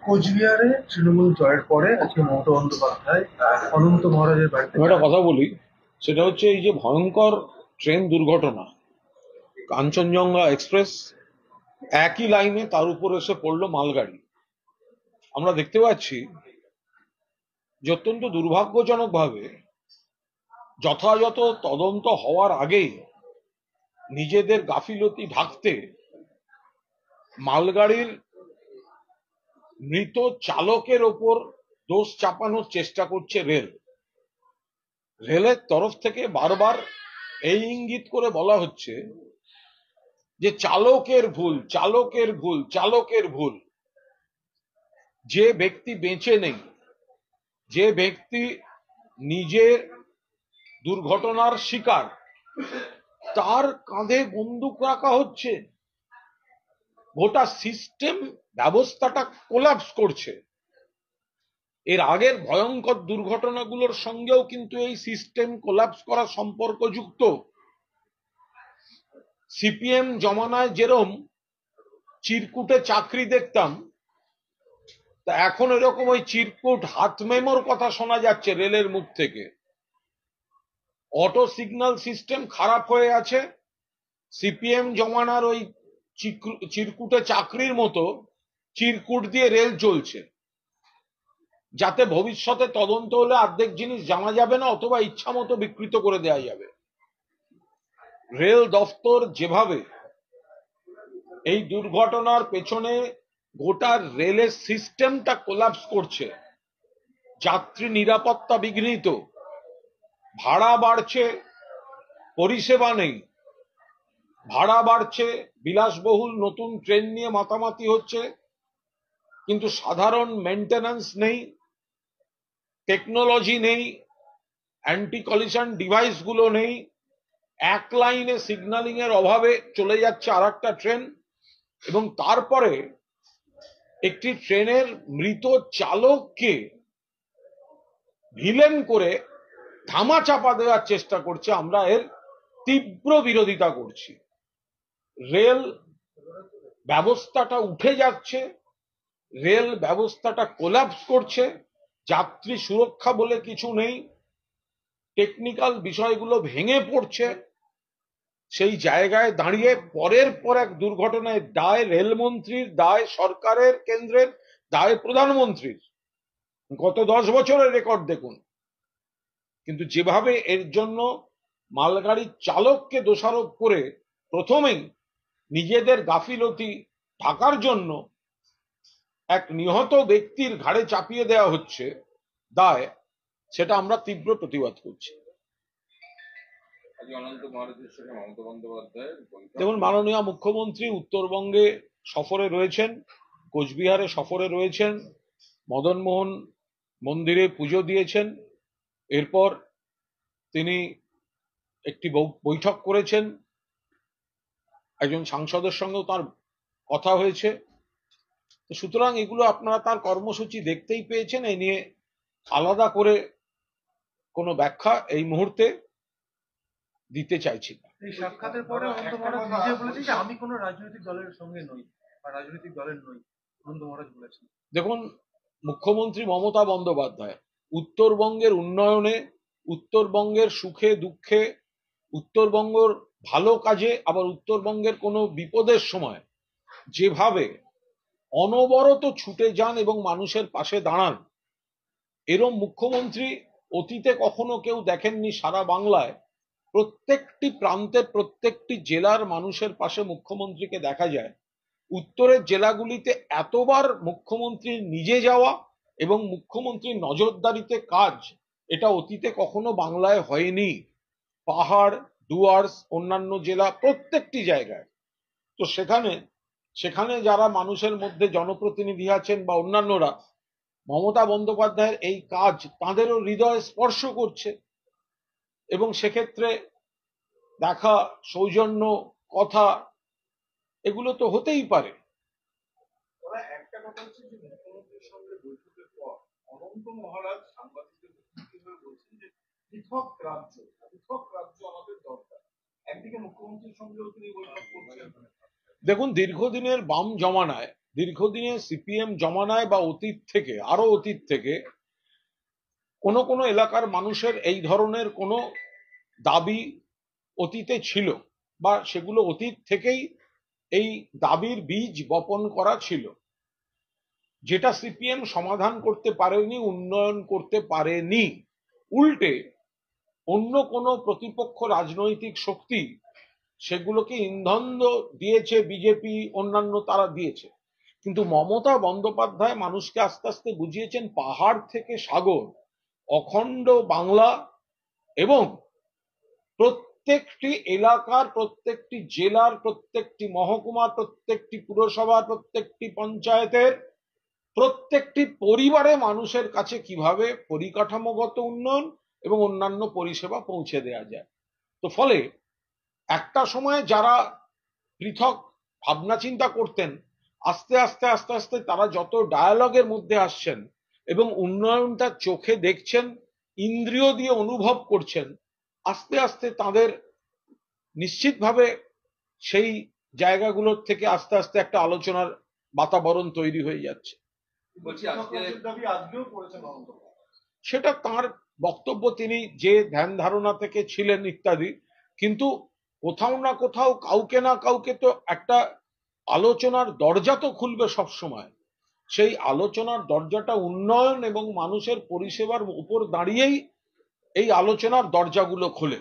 কোচবিহারে তৃণমূল জয়ের পরে আজকে মমতা বন্দ্যোপাধ্যায় অনন্ত মহারাজের বাড়িতে একটা কথা বলি, সেটা হচ্ছে এই যে ভয়ঙ্কর ট্রেন দুর্ঘটনা, কাঞ্চনজঙ্ঘা এক্সপ্রেস একই লাইনে, তার উপর এসে পড়লো মালগাড়ি। আমরা দেখতে পাচ্ছি যে অত্যন্ত দুর্ভাগ্যজনক ভাবে যথাযথ তদন্ত হওয়ার আগেই নিজেদের গাফিলতি ঢাকতে মালগাড়ির মৃত চালকের ওপর দোষ চাপানোর চেষ্টা করছে রেল। রেলের তরফ থেকে বারবার এই ইঙ্গিত করে বলা হচ্ছে যে চালকের ভুল, চালকের ভুল, চালকের ভুল। যে ব্যক্তি বেঁচে নেই, যে ব্যক্তি নিজের দুর্ঘটনার শিকার, তার কাঁধে বন্দুক রাখা হচ্ছে। গোটা সিস্টেম ব্যবস্থাটা কোলাপস করছে। এর আগের ভয়ঙ্কর দুর্ঘটনাগুলোর সঙ্গেও কিন্তু এই সিস্টেম কোলাপস করা সম্পর্কযুক্ত। সিপিএম জমানায় যেরকম চিরকুটে চাকরি দেখতাম, তা এখন এরকম ওই চিরকুট হাত মেমোর কথা শোনা যাচ্ছে রেলের মুখ থেকে। অটো সিগন্যাল সিস্টেম খারাপ হয়ে আছে। সিপিএম জমানার ওই চিরকুটে চাকরির মতো চিরকুট দিয়ে রেল চলছে, যাতে ভবিষ্যতে তদন্ত হলে অর্ধেক জিনিস জানা যাবে না, অথবা ইচ্ছা মতো বিকৃত করে দেওয়া যাবে। রেল দফতর যেভাবে এই দুর্ঘটনার পেছনে গোটা রেলের সিস্টেমটা কোলাপস করছে, যাত্রী নিরাপত্তা বিঘ্নিত, ভাড়া বাড়ছে, পরিষেবা নেই, ভাড়া বাড়ছে, বিলাসবহুল নতুন ট্রেন নিয়ে মাতামাতি হচ্ছে, কিন্তু সাধারণ মেইনটেনেন্স নেই, টেকনোলজি নেই, অ্যান্টি কলিশন ডিভাইস গুলো নেই। এক লাইনে সিগন্যালিং এর অভাবে চলে যাচ্ছে আর একটা ট্রেন, এবং তারপরে একটি ট্রেনের মৃত চালককে ভিলেন করে ধামা চাপা দেওয়ার চেষ্টা করছে। আমরা এর তীব্র বিরোধিতা করছি। রেল ব্যবস্থাটা উঠে যাচ্ছে, রেল ব্যবস্থাটা কোলাপস করছে, যাত্রী সুরক্ষা বলে কিছু নেই, টেকনিক্যাল বিষয়গুলো ভেঙে পড়ছে। সেই জায়গায় দাঁড়িয়ে পরের পর এক দুর্ঘটনায় দায় রেলমন্ত্রীর, দায় সরকারের, কেন্দ্রের, দায় প্রধানমন্ত্রীর। গত 10 বছরের রেকর্ড দেখুন। কিন্তু যেভাবে এর জন্য মালগাড়ির চালককে দোষারোপ করে প্রথমেই নিজেদের গাফিলতি ঢাকার জন্য এক নিহত ব্যক্তির ঘাড়ে চাপিয়ে দেওয়া হচ্ছে দায়, সেটা আমরা তীব্র প্রতিবাদ করছি। যেমন মাননীয় মুখ্যমন্ত্রী উত্তরবঙ্গে সফরে রয়েছেন, কোচবিহারে সফরে রয়েছেন, মদনমোহন মন্দিরে পুজো দিয়েছেন, এরপর তিনি একটি বৈঠক করেছেন, একজন সাংসদের সঙ্গেও তার কথা হয়েছে। সুতরাং এগুলো আপনারা তার কর্মসূচি দেখতেই পেয়েছেন। এই নিয়ে আলাদা করে কোনো ব্যাখ্যা এই মুহূর্তে দিতে চাইছি না। এই সাক্ষাতের পরে অনন্ত মহারাজ নিজে বলেছেন যে আমি কোনো রাজনৈতিক দলের সঙ্গে নই বা রাজনৈতিক দলের নই, অনন্ত মহারাজ বলেছেন। দেখুন, মুখ্যমন্ত্রী মমতা বন্দ্যোপাধ্যায় উত্তরবঙ্গের উন্নয়নে, উত্তরবঙ্গের সুখে দুঃখে, উত্তরবঙ্গের ভালো কাজে, আবার উত্তরবঙ্গের কোনো বিপদের সময় যেভাবে অনবরত ছুটে যান এবং মানুষের পাশে দাঁড়ান, এরম মুখ্যমন্ত্রী অতীতে কখনো কেউ দেখেননি। সারা বাংলায় প্রত্যেকটি প্রান্তের, প্রত্যেকটি জেলার মানুষের পাশে মুখ্যমন্ত্রীকে দেখা যায়। উত্তরের জেলাগুলিতে এতবার মুখ্যমন্ত্রী নিজে যাওয়া এবং মুখ্যমন্ত্রীর নজরদারিতে কাজ, এটা অতীতে কখনো বাংলায় হয়নি। পাহাড়, ডুয়ার্স, অন্যান্য জেলা, প্রত্যেকটি জায়গায়। তো সেখানে যারা মানুষের মধ্যে জনপ্রতিনিধি আছেন বা অন্যান্যরা, মমতা বন্দ্যোপাধ্যায়ের এই কাজ তাঁদেরও হৃদয় স্পর্শ করছে, এবং সেক্ষেত্রে দেখা, সৌজন্য, কথা, এগুলো তো হতেই পারে। একটা কথা হচ্ছে যে মুখ্যমন্ত্রীর সঙ্গে বৈঠকের পর অনন্ত মহারাজ সাংবাদিকদের মুখোমুখি হয়ে বলছেন যে পৃথক রাজ্য আমাদের দরকার। একদিকে মুখ্যমন্ত্রীর সঙ্গেও তিনি বৈঠক করছেন। দেখুন, দীর্ঘদিনের বাম জমানায়, দীর্ঘদিনের সিপিএম জমানায় বা আরো অতীত থেকে কোন কোন এলাকার মানুষের এই ধরনের কোনো দাবি অতীতে ছিল, বা সেগুলো অতীত থেকেই এই দাবির বীজ বপন করা ছিল, যেটা সিপিএম সমাধান করতে পারেনি, উন্নয়ন করতে পারেনি। উল্টে অন্য কোনো প্রতিপক্ষ রাজনৈতিক শক্তি সেগুলোকে ইন্ধন দিয়েছে, বিজেপি অন্যান্য তারা দিয়েছে। কিন্তু মমতা বন্দ্যোপাধ্যায় মানুষকে আস্তে আস্তে বুঝিয়েছেন পাহাড় থেকে সাগর, অখণ্ড বাংলা, এবং প্রত্যেকটি এলাকার, প্রত্যেকটি জেলার, প্রত্যেকটি মহকুমার, প্রত্যেকটি পুরসভার, প্রত্যেকটি পঞ্চায়েতের, প্রত্যেকটি পরিবারে মানুষের কাছে কিভাবে পরিকাঠামোগত উন্নয়ন এবং অন্যান্য পরিষেবা পৌঁছে দেওয়া যায়। তো ফলে একটা সময়ে যারা পৃথক ভাবনা চিন্তা করতেন, আস্তে আস্তে আস্তে আস্তে তারা যত ডায়ালগের মধ্যে আসছেন এবং উন্নয়নটা চোখে দেখছেন, ইন্দ্রিয় দিয়ে অনুভব করছেন, আস্তে আস্তে তাদের নিশ্চিতভাবে সেই জায়গাগুলোর থেকে আস্তে আস্তে একটা আলোচনার বাতাবরণ তৈরি হয়ে যাচ্ছে। বলছি দাবি আজকেও করেছেন মমতা। সেটা তার বক্তব্য, তিনি যে ধ্যান ধারণা থেকে ছিলেন ইত্যাদি, কিন্তু কোথাও না কোথাও কাউকে না কাউকে তো একটা আলোচনার দরজা তো খুলবে সব সময়। সেই আলোচনার দরজাটা উন্নয়ন এবং মানুষের পরিষেবার উপর দাঁড়িয়েই এই আলোচনার দরজাগুলো খোলে।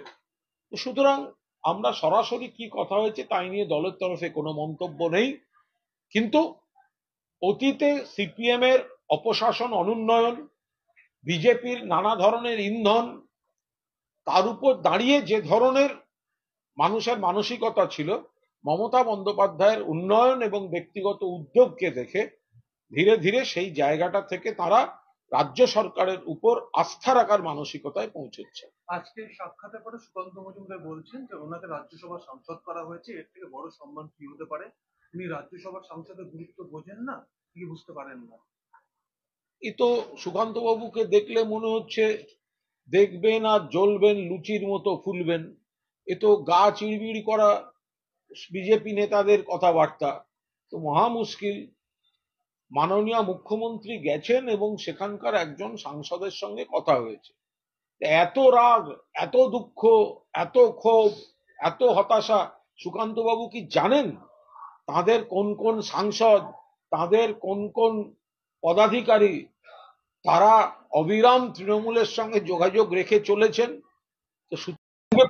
সুতরাং আমরা সরাসরি কি কথা হয়েছে তাই নিয়ে দলের তরফে কোনো মন্তব্য নেই, কিন্তু অতীতে সিপিএম এর অপশাসন, অনুন্নয়ন, বিজেপির নানা ধরনের ইন্ধন, তার উপর দাঁড়িয়ে যে ধরনের মানুষের মানসিকতা ছিল, মমতা বন্দ্যোপাধ্যায়ের উন্নয়ন এবং ব্যক্তিগত উদ্যোগকে দেখে ধীরে ধীরে সেই জায়গাটা থেকে তারা রাজ্য সরকারের উপর আস্থা রাখার মানসিকতায় পৌঁছেছে। আজকে সাক্ষাতের পরে সুকান্ত মজুমদার বলছেন যে ওনাকে রাজ্যসভার সাংসদ করা হয়েছে, এর থেকে বড় সম্মান কি হতে পারে। উনি রাজ্যসভার সাংসদের গুরুত্ব বোঝেন না, কি বুঝতে পারেন না। এই তো সুকান্ত বাবুকে দেখলে মনে হচ্ছে দেখবেন আর জ্বলবেন, লুচির মতো ফুলবেন। এ তো গা চিড়বিড় করা বিজেপি নেতাদের কথাবার্তা। তো মহা মুশকিল। মাননীয় মুখ্যমন্ত্রী গেছেন এবং সেখানকার একজন সাংসদের সঙ্গে কথা হয়েছে। এত রাগ, এত দুঃখ, এত ক্ষোভ, এত হতাশা, সুকান্ত বাবু কি জানেন তাদের কোন কোন সাংসদ, তাদের কোন কোন পদাধিকারী তারা অবিরাম তৃণমূলের সঙ্গে যোগাযোগ রেখে চলেছেন? তো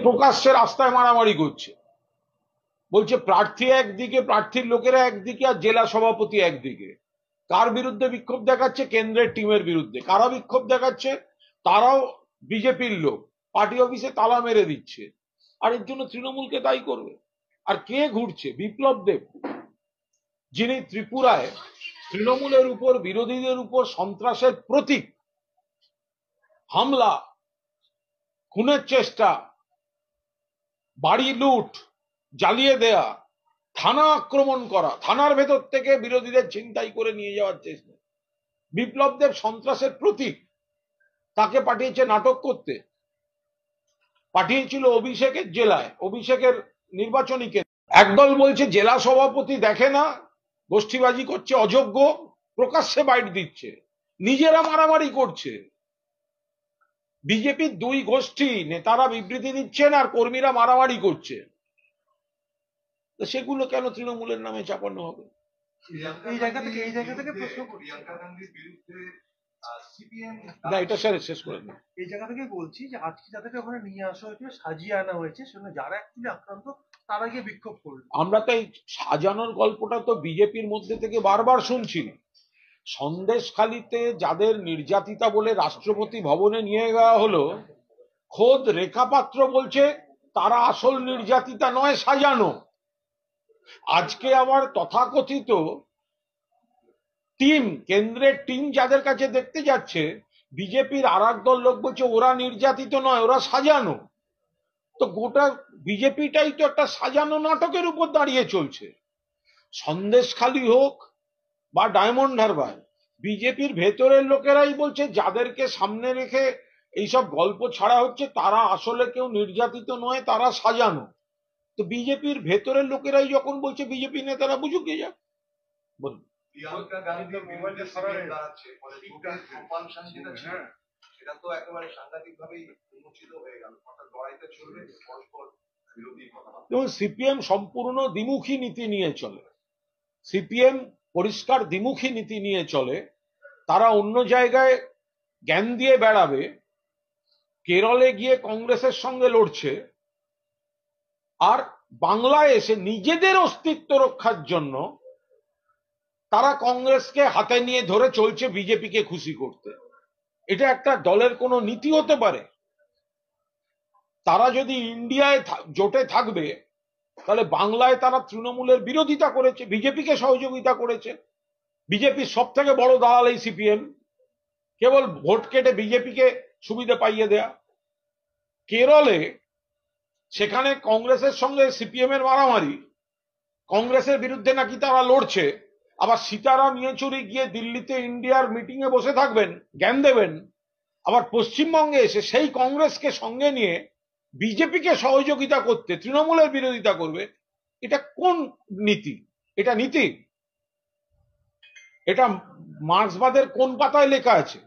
প্রকাশ্যে রাস্তায় মারামারি করছে, বলছে প্রার্থী একদিকে, প্রার্থীর লোকেরা একদিকে, আর জেলা সভাপতি একদিকে। কার বিরুদ্ধে বিক্ষোভ দেখাচ্ছে? কেন্দ্রের টিমের বিরুদ্ধে। কারা বিক্ষোভ দেখাচ্ছে? তারাও বিজেপির লোক, পার্টি অফিসে তালা মেরে দিচ্ছে, আর এর জন্য তৃণমূলকে দায়ী করবে। আর কে ঘুরছে? বিপ্লব দেব, যিনি ত্রিপুরায় তৃণমূলের উপর, বিরোধীদের উপর সন্ত্রাসের প্রতীক, হামলা, খুনের চেষ্টা, বাড়ি লুট, জ্বালিয়ে দেয়া, থানা আক্রমণ করা, থানার ভেতর থেকে বিরোধীদের ছিনতাই করে নিয়ে যাওয়ার চেষ্টা। বিপ্লব দেব সন্ত্রাসের প্রতীক, তাকে পাঠিয়েছে নাটক করতে, পাঠিয়েছিল অভিষেকের জেলায়, অভিষেকের নির্বাচনী কেন্দ্র। একদল বলছে জেলা সভাপতি দেখে না, গোষ্ঠীবাজি করছে, অযোগ্য, প্রকাশ্যে বাইট দিচ্ছে, নিজেরা মারামারি করছে। বিজেপির দুই গোষ্ঠী নেতারা বিবৃতি দিচ্ছেন আর কর্মীরা মারামারি করছে। সেগুলো কেন তৃণমূলের নামে চাপানো হবে? এই জায়গা থেকে প্রশ্ন করি, প্রিয়াঙ্কা গান্ধীর বিরুদ্ধে সিপিএম না, এটা শেষ করে না। এই জায়গা থেকে বলছি যে আজকে যাদেরকে ওখানে নিয়ে আসা হয়েছে, সাজিয়ে আনা হয়েছে, সেখানে যারা অ্যাকচুয়ালি আক্রান্ত তারা গিয়ে বিক্ষোভ করবে। আমরা তো এই সাজানোর গল্পটা তো বিজেপির মধ্যে থেকে বারবার শুনছি। সন্দেশখালিতে যাদের নির্যাতিতা বলে রাষ্ট্রপতি ভবনে নিয়ে যাওয়া হলো, খোদ রেখা পাত্র বলছে তারা আসল নির্যাতিতা নয়, সাজানো। আজকে আবার তথাকথিত টিম, কেন্দ্রের টিম যাদের কাছে দেখতে যাচ্ছে, বিজেপির আর একদল লোক বলছে ওরা নির্যাতিত নয়, ওরা সাজানো। তো গোটা বিজেপিটাই তো একটা সাজানো নাটকের উপর দাঁড়িয়ে চলছে। সন্দেশখালি হোক বা ডায়মন্ড হারবার, বিজেপির ভেতরের লোকেরাই বলছে যাদেরকে সামনে রেখে এইসব গল্প ছাড়া হচ্ছে তারা আসলে কেউ নির্যাতিত নয়, তারা সাজানো। তো বিজেপির ভেতরের লোকেরাই যখন বলছে বিজেপি নেতারা বুঝুক গে যাক। বলুন। প্রিয়াঙ্কা গান্ধীর বিরুদ্ধে সিপিএম দাঁড়াচ্ছে, ফলে ভোটের কম্পালশন যেটা ছিল সেটা তো একেবারে সাংঘাতিক ভাবেই উন্মোচিত হয়ে গেল। অর্থাৎ লড়াইটা চলবে পরস্পর বিরোধী কথাবার্তা। এবং সিপিএম সম্পূর্ণ দ্বিমুখী নীতি নিয়ে চলে। সিপিএম পরিষ্কার দ্বিমুখী নীতি নিয়ে চলে। তারা অন্য জায়গায় জ্ঞান দিয়ে বেড়াবে, কেরলে গিয়ে কংগ্রেসের সঙ্গে লড়ছে, আর বাংলায় এসে নিজেদের অস্তিত্ব রক্ষার জন্য তারা কংগ্রেসকে হাতে নিয়ে ধরে চলছে বিজেপিকে খুশি করতে। এটা একটা দলের কোনো নীতি হতে পারে? তারা যদি ইন্ডিয়ায় জোটে থাকবে তাহলে বাংলায় তারা তৃণমূলের বিরোধিতা করেছে, বিজেপিকে সহযোগিতা করেছে। বিজেপির সব থেকে বড় দালাল এই সিপিএম, কেবল ভোট কেটে বিজেপিকে সুবিধা পাইয়ে দেয়া। কেরলে সেখানে কংগ্রেসের সঙ্গে সিপিএম এর মারামারি, কংগ্রেসের বিরুদ্ধে নাকি তারা লড়ছে, আবার সীতারাম ইয়েচুরি গিয়ে দিল্লিতে ইন্ডিয়ার মিটিং এ বসে থাকবেন, জ্ঞান দেবেন, আবার পশ্চিমবঙ্গে এসে সেই কংগ্রেসকে সঙ্গে নিয়ে বিজেপিকে সহযোগিতা করতে তৃণমূলের বিরোধিতা করবে। এটা কোন নীতি? এটা নীতি? এটা মার্ক্সবাদের কোন পাতায় লেখা আছে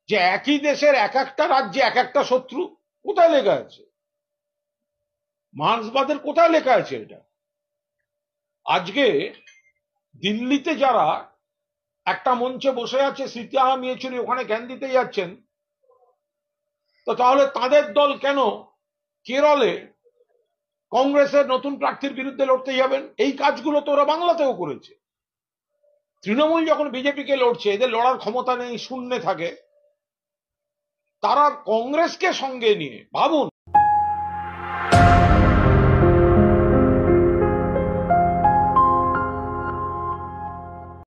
যে একই দেশের এক একটা রাজ্যে এক একটা শত্রু? কোথায় লেখা আছে? মার্ক্সবাদের কোথায় লেখা আছে এটা? আজকে দিল্লিতে যারা একটা মঞ্চে বসে আছে, সীতারাম ইয়েচুরি ওখানে জ্ঞান দিতে যাচ্ছেন, তো তাহলে তাদের দল কেন কেরলে কংগ্রেসের নতুন প্রার্থীর বিরুদ্ধে লড়তে যাবেন? এই কাজগুলো তো ওরা বাংলাতেও করেছে। তৃণমূল যখন বিজেপিকে লড়ছে, এদের লড়ার ক্ষমতা নেই, শূন্যে থাকে, তারা কংগ্রেসকে সঙ্গে নিয়ে, ভাবুন